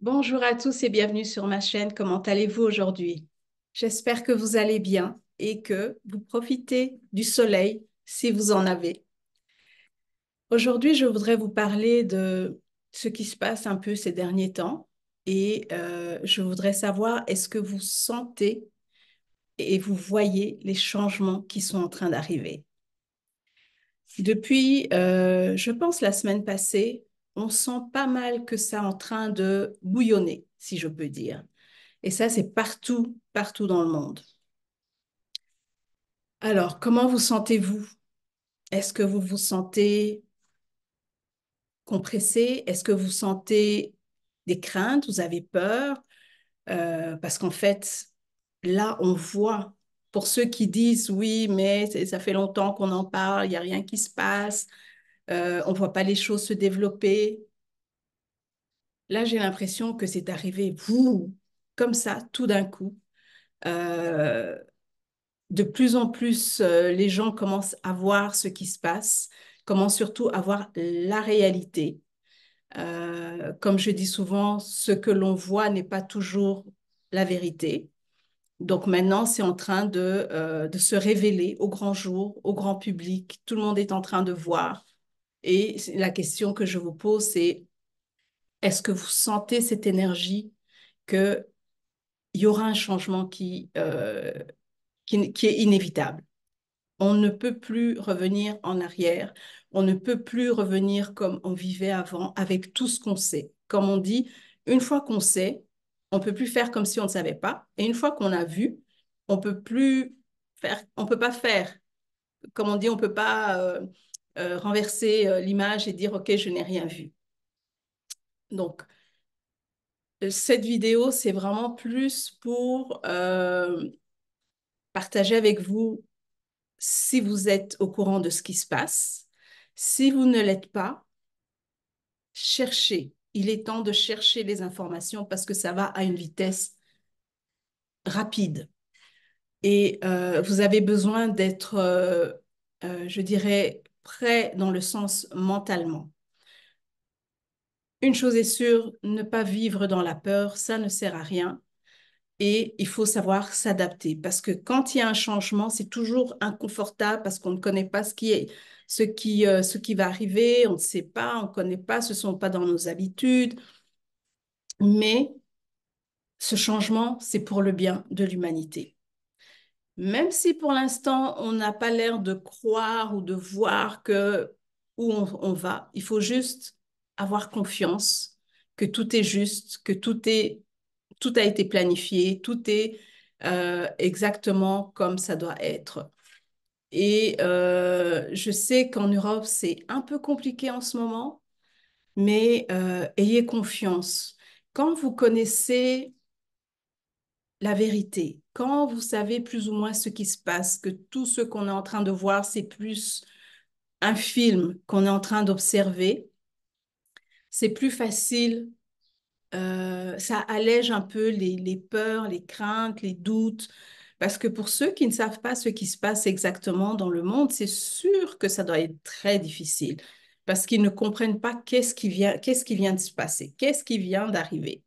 Bonjour à tous et bienvenue sur ma chaîne. Comment allez-vous aujourd'hui? J'espère que vous allez bien et que vous profitez du soleil si vous en avez. Aujourd'hui, je voudrais vous parler de ce qui se passe un peu ces derniers temps et je voudrais savoir, est-ce que vous sentez et vous voyez les changements qui sont en train d'arriver? Depuis, je pense, la semaine passée, on sent pas mal que ça est en train de bouillonner, si je peux dire. Et ça, c'est partout, partout dans le monde. Alors, comment vous sentez-vous? Est-ce que vous vous sentez compressé? Est-ce que vous sentez des craintes? Vous avez peur? Parce qu'en fait, là, on voit, pour ceux qui disent, oui, mais ça fait longtemps qu'on en parle, il n'y a rien qui se passe, on ne voit pas les choses se développer. Là, j'ai l'impression que c'est arrivé, vous, comme ça, tout d'un coup. Euh, de plus en plus, les gens commencent à voir ce qui se passe, commencent surtout à voir la réalité. Comme je dis souvent, ce que l'on voit n'est pas toujours la vérité. Donc maintenant, c'est en train de se révéler au grand jour, au grand public. Tout le monde est en train de voir. Et la question que je vous pose, c'est est-ce que vous sentez cette énergie qu'il y aura un changement qui est inévitable? On ne peut plus revenir en arrière. On ne peut plus revenir comme on vivait avant avec tout ce qu'on sait. Comme on dit, une fois qu'on sait, on ne peut plus faire comme si on ne savait pas. Et une fois qu'on a vu, on peut plus faire, on peut pas faire. Comme on dit, on peut pas renverser l'image et dire, OK, je n'ai rien vu. Donc, cette vidéo, c'est vraiment plus pour partager avec vous si vous êtes au courant de ce qui se passe. Si vous ne l'êtes pas, cherchez. Il est temps de chercher les informations parce que ça va à une vitesse rapide. Et vous avez besoin d'être, je dirais, prêt dans le sens mentalement. Une chose est sûre, ne pas vivre dans la peur, ça ne sert à rien. Et il faut savoir s'adapter parce que quand il y a un changement, c'est toujours inconfortable parce qu'on ne connaît pas ce qui va arriver, on ne sait pas, on ne connaît pas, ce ne sont pas dans nos habitudes. Mais ce changement, c'est pour le bien de l'humanité. Même si pour l'instant, on n'a pas l'air de croire ou de voir où on va, il faut juste avoir confiance que tout est juste, que tout a été planifié, tout est exactement comme ça doit être. Et je sais qu'en Europe, c'est un peu compliqué en ce moment, mais ayez confiance. Quand vous connaissez la vérité, quand vous savez plus ou moins ce qui se passe, que tout ce qu'on est en train de voir, c'est plus un film qu'on est en train d'observer, c'est plus facile, ça allège un peu les peurs, les craintes, les doutes, parce que pour ceux qui ne savent pas ce qui se passe exactement dans le monde, c'est sûr que ça doit être très difficile, parce qu'ils ne comprennent pas qu'est-ce qui vient de se passer, qu'est-ce qui vient d'arriver.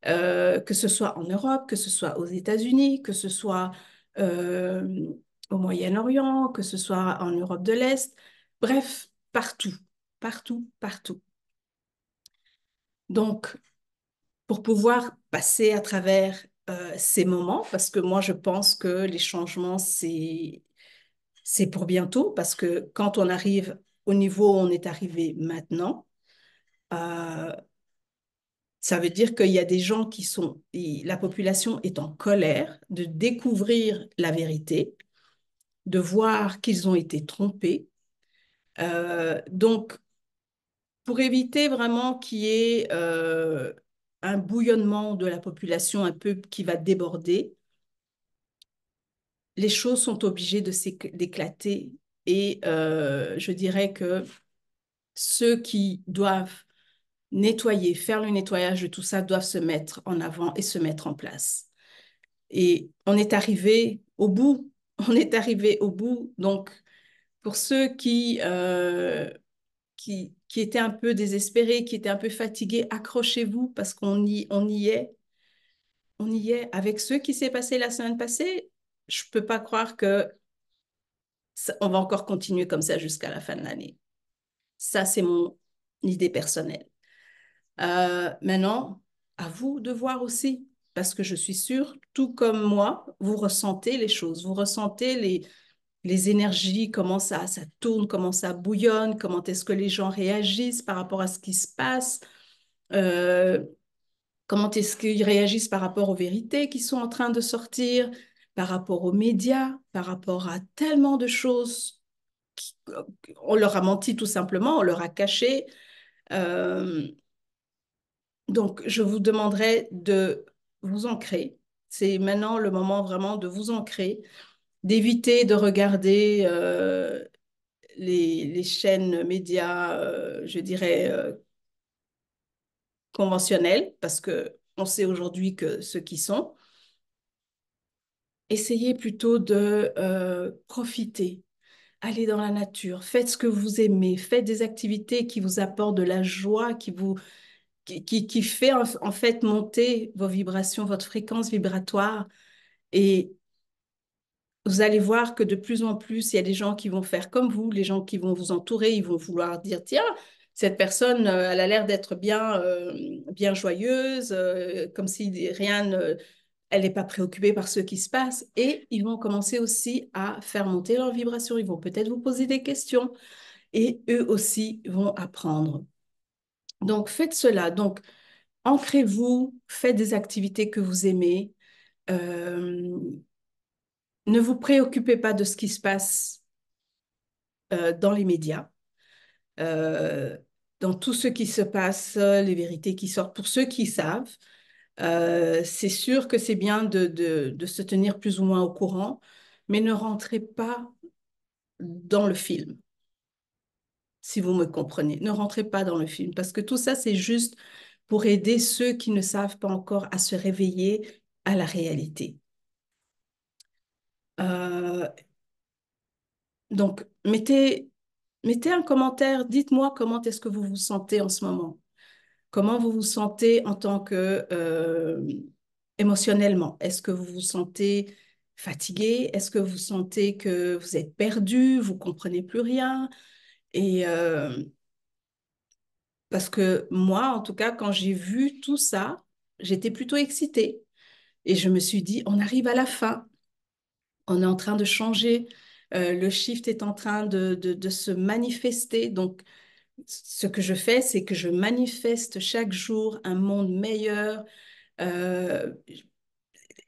Que ce soit en Europe, que ce soit aux États-Unis, que ce soit euh, au Moyen-Orient, que ce soit en Europe de l'Est, bref, partout, partout, partout. Donc, pour pouvoir passer à travers ces moments, parce que moi, je pense que les changements, c'est pour bientôt, parce que quand on arrive au niveau où on est arrivé maintenant, euh, ça veut dire qu'il y a des gens la population est en colère de découvrir la vérité, de voir qu'ils ont été trompés. Donc, pour éviter vraiment qu'il y ait un bouillonnement de la population un peu qui va déborder, les choses sont obligées d'éclater. Et je dirais que ceux qui doivent nettoyer, faire le nettoyage de tout ça, doivent se mettre en avant et se mettre en place. Et on est arrivé au bout. On est arrivé au bout. Donc, pour ceux qui qui étaient un peu désespérés, qui étaient un peu fatigués, accrochez-vous parce on y est. On y est. Avec ce qui s'est passé la semaine passée, je ne peux pas croire que on va encore continuer comme ça jusqu'à la fin de l'année. Ça, c'est mon idée personnelle. Maintenant, à vous de voir aussi, parce que je suis sûre, tout comme moi, vous ressentez les choses, vous ressentez les énergies, comment ça tourne, comment ça bouillonne, comment est-ce que les gens réagissent par rapport à ce qui se passe, euh, comment est-ce qu'ils réagissent par rapport aux vérités qui sont en train de sortir, par rapport aux médias, par rapport à tellement de choses. On leur a menti tout simplement, on leur a caché. Euh, donc, je vous demanderai de vous ancrer. C'est maintenant le moment vraiment de vous ancrer, d'éviter de regarder les chaînes médias, je dirais, conventionnelles, parce que on sait aujourd'hui que ceux qui sont. Essayez plutôt de profiter, aller dans la nature, faites ce que vous aimez, faites des activités qui vous apportent de la joie, qui fait en fait monter vos vibrations, votre fréquence vibratoire. Et vous allez voir que de plus en plus, il y a des gens qui vont faire comme vous, les gens qui vont vous entourer, ils vont vouloir dire, tiens, cette personne, elle a l'air d'être bien joyeuse, comme si rien ne, elle n'est pas préoccupée par ce qui se passe. Et ils vont commencer aussi à faire monter leur vibration. Ils vont peut-être vous poser des questions et eux aussi vont apprendre. Donc, faites cela. Donc, ancrez-vous, faites des activités que vous aimez. Euh, ne vous préoccupez pas de ce qui se passe dans les médias, euh, dans tout ce qui se passe, les vérités qui sortent. Pour ceux qui savent, c'est sûr que c'est bien de se tenir plus ou moins au courant, mais ne rentrez pas dans le film, si vous me comprenez. Ne rentrez pas dans le film, parce que tout ça, c'est juste pour aider ceux qui ne savent pas encore à se réveiller à la réalité. Euh, donc, mettez un commentaire, dites-moi comment est-ce que vous vous sentez en ce moment. Comment vous vous sentez en tant que émotionnellement? Est-ce que vous vous sentez fatigué? Est-ce que vous sentez que vous êtes perdu? Vous comprenez plus rien? Et parce que moi, en tout cas, quand j'ai vu tout ça, j'étais plutôt excitée. Et je me suis dit, on arrive à la fin. On est en train de changer. Le shift est en train de se manifester. Donc, ce que je fais, c'est que je manifeste chaque jour un monde meilleur. Euh,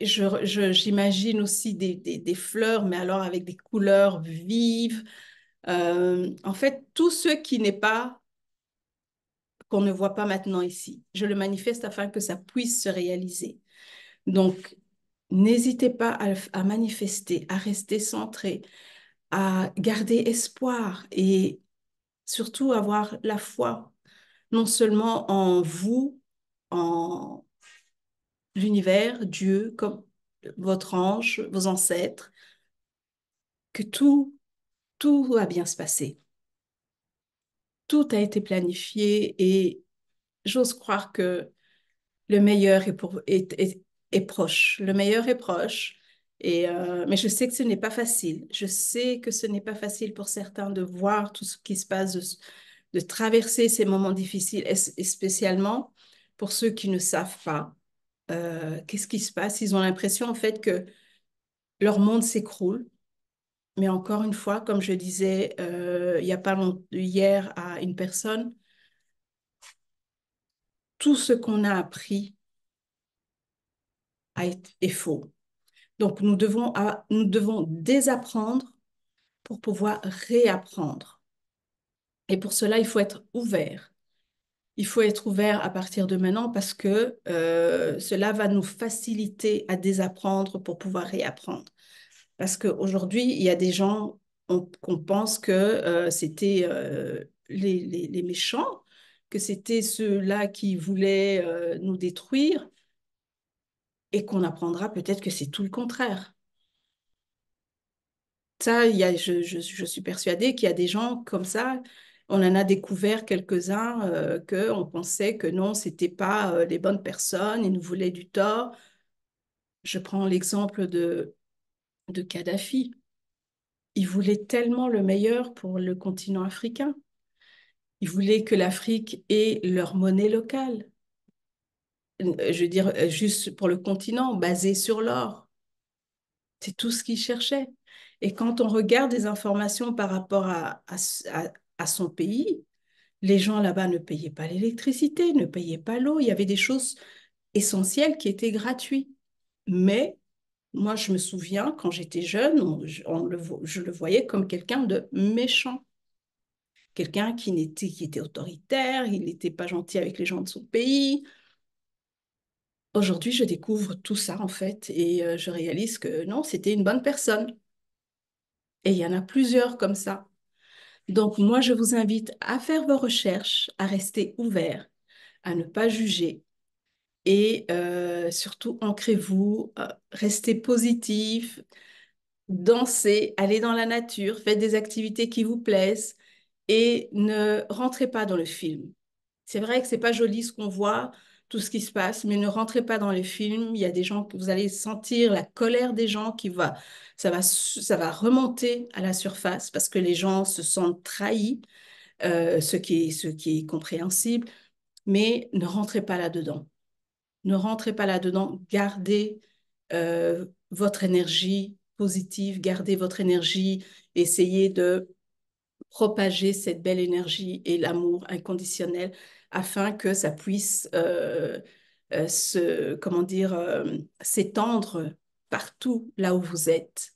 j'imagine aussi des fleurs, mais alors avec des couleurs vives. En fait, tout ce qui n'est pas, qu'on ne voit pas maintenant ici, je le manifeste afin que ça puisse se réaliser. Donc, n'hésitez pas à manifester, à rester centré, à garder espoir et surtout avoir la foi, non seulement en vous, en l'univers, Dieu, comme votre ange, vos ancêtres, que tout va bien se passer. Tout a été planifié et j'ose croire que le meilleur est proche. Le meilleur est proche. Mais je sais que ce n'est pas facile. Je sais que ce n'est pas facile pour certains de voir tout ce qui se passe, de traverser ces moments difficiles, et spécialement pour ceux qui ne savent pas qu'est-ce qui se passe. Ils ont l'impression en fait que leur monde s'écroule. Mais encore une fois, comme je disais il n'y a pas longtemps, hier à une personne, tout ce qu'on a appris est faux. Donc, nous devons désapprendre pour pouvoir réapprendre. Et pour cela, il faut être ouvert. Il faut être ouvert à partir de maintenant parce que cela va nous faciliter à désapprendre pour pouvoir réapprendre. Parce qu'aujourd'hui, il y a des gens qu'on pense que c'était les méchants, que c'était ceux-là qui voulaient nous détruire et qu'on apprendra peut-être que c'est tout le contraire. Ça, je suis persuadée qu'il y a des gens comme ça. On en a découvert quelques-uns qu'on pensait que non, c'était pas les bonnes personnes, ils nous voulaient du tort. Je prends l'exemple de Kadhafi. Il voulait tellement le meilleur pour le continent africain. Il voulait que l'Afrique ait leur monnaie locale. Je veux dire, juste pour le continent, basée sur l'or. C'est tout ce qu'il cherchait. Et quand on regarde des informations par rapport à son pays, les gens là-bas ne payaient pas l'électricité, ne payaient pas l'eau. Il y avait des choses essentielles qui étaient gratuites. Mais moi, je me souviens, quand j'étais jeune, je le voyais comme quelqu'un de méchant. Quelqu'un qui était autoritaire, il n'était pas gentil avec les gens de son pays. Aujourd'hui, je découvre tout ça, en fait, et je réalise que non, c'était une bonne personne. Et il y en a plusieurs comme ça. Donc, moi, je vous invite à faire vos recherches, à rester ouvert, à ne pas juger et surtout, ancrez-vous, restez positif, dansez, allez dans la nature, faites des activités qui vous plaisent et ne rentrez pas dans le film. C'est vrai que c'est pas joli ce qu'on voit, tout ce qui se passe, mais ne rentrez pas dans les films. Il y a des gens que vous allez sentir la colère des gens ça va remonter à la surface parce que les gens se sentent trahis, ce qui est compréhensible, mais ne rentrez pas là-dedans. Ne rentrez pas là-dedans. Gardez votre énergie positive, gardez votre énergie, essayez de propager cette belle énergie et l'amour inconditionnel afin que ça puisse comment dire, s'étendre partout là où vous êtes.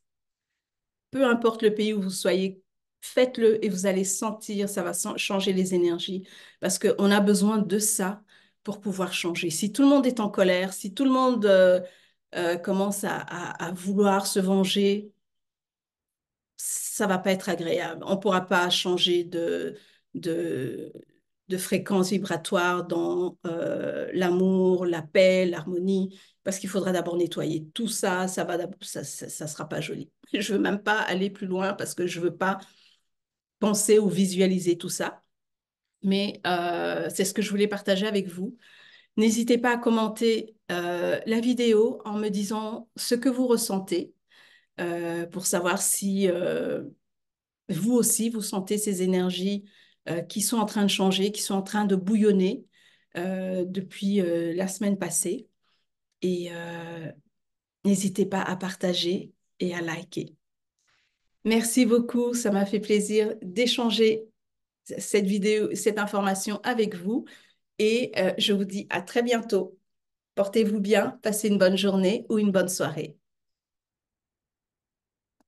Peu importe le pays où vous soyez, faites-le et vous allez sentir, ça va changer les énergies parce qu'on a besoin de ça pour pouvoir changer. Si tout le monde est en colère, si tout le monde commence à vouloir se venger, ça va pas être agréable. On pourra pas changer de, de fréquence vibratoire dans l'amour, la paix, l'harmonie, parce qu'il faudra d'abord nettoyer tout ça. Ça sera pas joli. Je veux même pas aller plus loin parce que je veux pas penser ou visualiser tout ça. Mais c'est ce que je voulais partager avec vous. N'hésitez pas à commenter la vidéo en me disant ce que vous ressentez pour savoir si vous aussi, vous sentez ces énergies qui sont en train de changer, qui sont en train de bouillonner depuis la semaine passée. Et n'hésitez pas à partager et à liker. Merci beaucoup, ça m'a fait plaisir d'échanger cette vidéo, cette information avec vous. Et je vous dis à très bientôt. Portez-vous bien, passez une bonne journée ou une bonne soirée.